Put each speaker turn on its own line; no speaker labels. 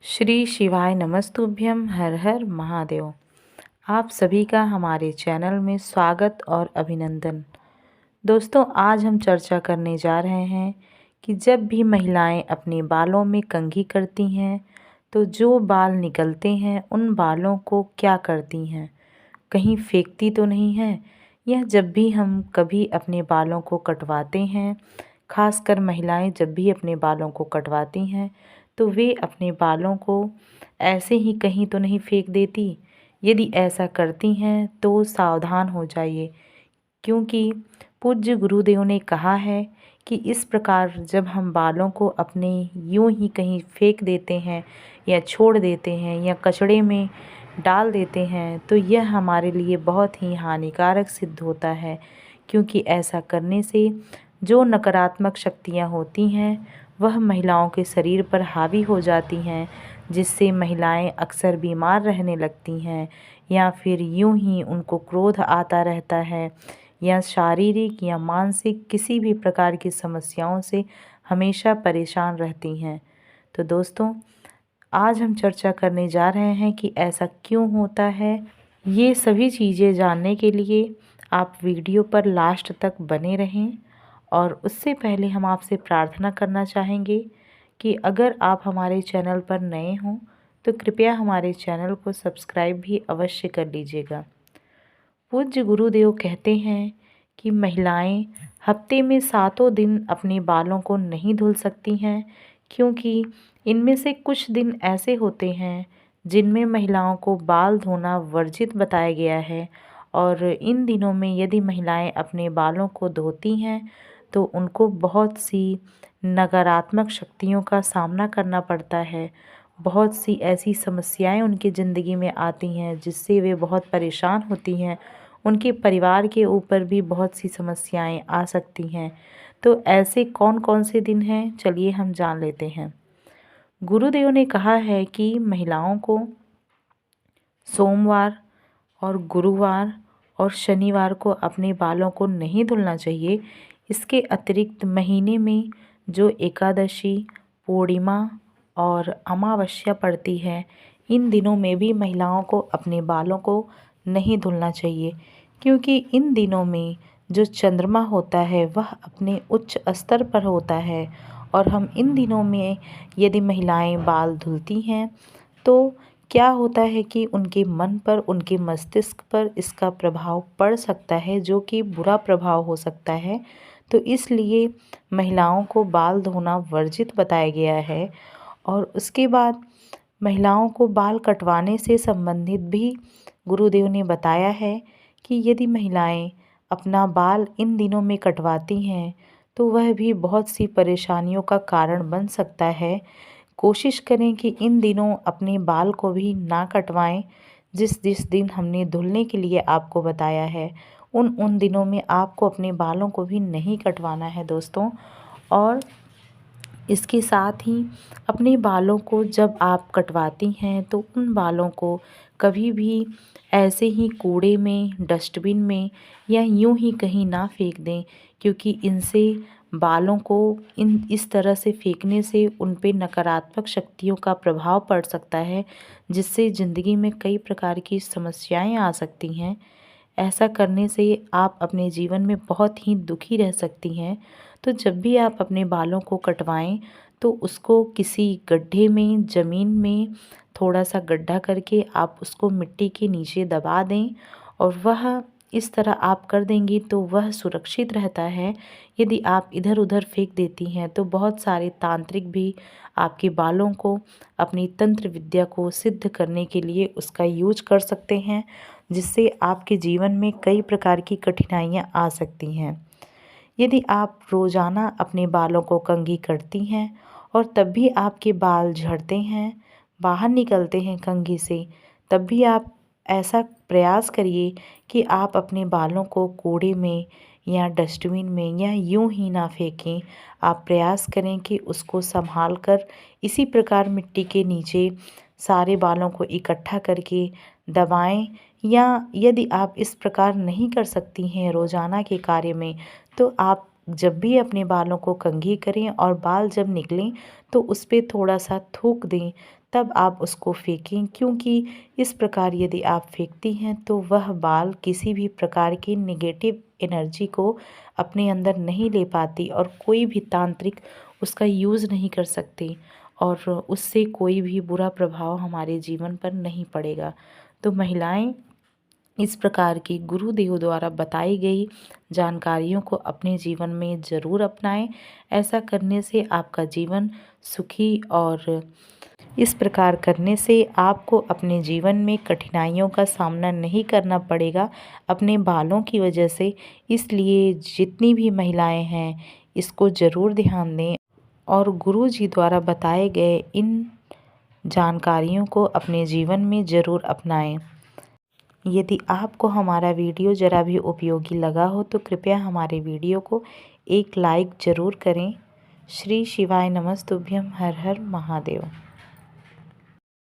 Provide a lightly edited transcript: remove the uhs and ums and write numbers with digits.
श्री शिवाय नमस्तुभ्यं। हर हर महादेव। आप सभी का हमारे चैनल में स्वागत और अभिनंदन। दोस्तों, आज हम चर्चा करने जा रहे हैं कि जब भी महिलाएं अपने बालों में कंघी करती हैं तो जो बाल निकलते हैं उन बालों को क्या करती हैं, कहीं फेंकती तो नहीं है। यह जब भी हम कभी अपने बालों को कटवाते हैं, खासकर महिलाएं जब भी अपने बालों को कटवाती हैं तो वे अपने बालों को ऐसे ही कहीं तो नहीं फेंक देती। यदि ऐसा करती हैं तो सावधान हो जाइए, क्योंकि पूज्य गुरुदेव ने कहा है कि इस प्रकार जब हम बालों को अपने यूं ही कहीं फेंक देते हैं या छोड़ देते हैं या कचड़े में डाल देते हैं तो यह हमारे लिए बहुत ही हानिकारक सिद्ध होता है। क्योंकि ऐसा करने से जो नकारात्मक शक्तियाँ होती हैं वह महिलाओं के शरीर पर हावी हो जाती हैं, जिससे महिलाएं अक्सर बीमार रहने लगती हैं या फिर यूं ही उनको क्रोध आता रहता है या शारीरिक या मानसिक किसी भी प्रकार की समस्याओं से हमेशा परेशान रहती हैं। तो दोस्तों, आज हम चर्चा करने जा रहे हैं कि ऐसा क्यों होता है। ये सभी चीज़ें जानने के लिए आप वीडियो पर लास्ट तक बने रहें। और उससे पहले हम आपसे प्रार्थना करना चाहेंगे कि अगर आप हमारे चैनल पर नए हों तो कृपया हमारे चैनल को सब्सक्राइब भी अवश्य कर लीजिएगा। पूज्य गुरुदेव कहते हैं कि महिलाएं हफ्ते में 7 दिन अपने बालों को नहीं धुल सकती हैं, क्योंकि इनमें से कुछ दिन ऐसे होते हैं जिनमें महिलाओं को बाल धोना वर्जित बताया गया है। और इन दिनों में यदि महिलाएं अपने बालों को धोती हैं तो उनको बहुत सी नकारात्मक शक्तियों का सामना करना पड़ता है। बहुत सी ऐसी समस्याएं उनकी ज़िंदगी में आती हैं जिससे वे बहुत परेशान होती हैं। उनके परिवार के ऊपर भी बहुत सी समस्याएं आ सकती हैं। तो ऐसे कौन कौन से दिन हैं, चलिए हम जान लेते हैं। गुरुदेव ने कहा है कि महिलाओं को सोमवार और गुरुवार और शनिवार को अपने बालों को नहीं धुलना चाहिए। इसके अतिरिक्त महीने में जो एकादशी, पूर्णिमा और अमावस्या पड़ती है, इन दिनों में भी महिलाओं को अपने बालों को नहीं धुलना चाहिए, क्योंकि इन दिनों में जो चंद्रमा होता है वह अपने उच्च स्तर पर होता है। और हम इन दिनों में यदि महिलाएं बाल धुलती हैं तो क्या होता है कि उनके मन पर, उनके मस्तिष्क पर इसका प्रभाव पड़ सकता है, जो कि बुरा प्रभाव हो सकता है। तो इसलिए महिलाओं को बाल धोना वर्जित बताया गया है। और उसके बाद महिलाओं को बाल कटवाने से संबंधित भी गुरुदेव ने बताया है कि यदि महिलाएं अपना बाल इन दिनों में कटवाती हैं तो वह भी बहुत सी परेशानियों का कारण बन सकता है। कोशिश करें कि इन दिनों अपने बाल को भी ना कटवाएं। जिस जिस दिन हमने धुलने के लिए आपको बताया है उन दिनों में आपको अपने बालों को भी नहीं कटवाना है दोस्तों। और इसके साथ ही अपने बालों को जब आप कटवाती हैं तो उन बालों को कभी भी ऐसे ही कूड़े में, डस्टबिन में या यूं ही कहीं ना फेंक दें, क्योंकि इनसे बालों को इस तरह से फेंकने से उन पे नकारात्मक शक्तियों का प्रभाव पड़ सकता है, जिससे ज़िंदगी में कई प्रकार की समस्याएं आ सकती हैं। ऐसा करने से आप अपने जीवन में बहुत ही दुखी रह सकती हैं। तो जब भी आप अपने बालों को कटवाएं तो उसको किसी गड्ढे में, ज़मीन में थोड़ा सा गड्ढा करके आप उसको मिट्टी के नीचे दबा दें। और वह इस तरह आप कर देंगी तो वह सुरक्षित रहता है। यदि आप इधर उधर फेंक देती हैं तो बहुत सारे तांत्रिक भी आपके बालों को अपनी तंत्र विद्या को सिद्ध करने के लिए उसका यूज कर सकते हैं, जिससे आपके जीवन में कई प्रकार की कठिनाइयाँ आ सकती हैं। यदि आप रोज़ाना अपने बालों को कंघी करती हैं और तब भी आपके बाल झड़ते हैं, बाहर निकलते हैं कंघी से, तब भी आप ऐसा प्रयास करिए कि आप अपने बालों को कूड़े में या डस्टबिन में या यूं ही ना फेंकें। आप प्रयास करें कि उसको संभाल कर इसी प्रकार मिट्टी के नीचे सारे बालों को इकट्ठा करके दबाएं। या यदि आप इस प्रकार नहीं कर सकती हैं रोज़ाना के कार्य में, तो आप जब भी अपने बालों को कंघी करें और बाल जब निकलें तो उस पे थोड़ा सा थूक दें, तब आप उसको फेंकें, क्योंकि इस प्रकार यदि आप फेंकती हैं तो वह बाल किसी भी प्रकार की नेगेटिव एनर्जी को अपने अंदर नहीं ले पाती और कोई भी तांत्रिक उसका यूज़ नहीं कर सकते और उससे कोई भी बुरा प्रभाव हमारे जीवन पर नहीं पड़ेगा। तो महिलाएं इस प्रकार की गुरुदेव द्वारा बताई गई जानकारियों को अपने जीवन में ज़रूर अपनाएं। ऐसा करने से आपका जीवन सुखी और इस प्रकार करने से आपको अपने जीवन में कठिनाइयों का सामना नहीं करना पड़ेगा अपने बालों की वजह से। इसलिए जितनी भी महिलाएं हैं इसको ज़रूर ध्यान दें और गुरु जी द्वारा बताए गए इन जानकारियों को अपने जीवन में ज़रूर अपनाएं। यदि आपको हमारा वीडियो ज़रा भी उपयोगी लगा हो तो कृपया हमारे वीडियो को एक लाइक ज़रूर करें। श्री शिवाय नमस्तुभ्यम। हर हर महादेव।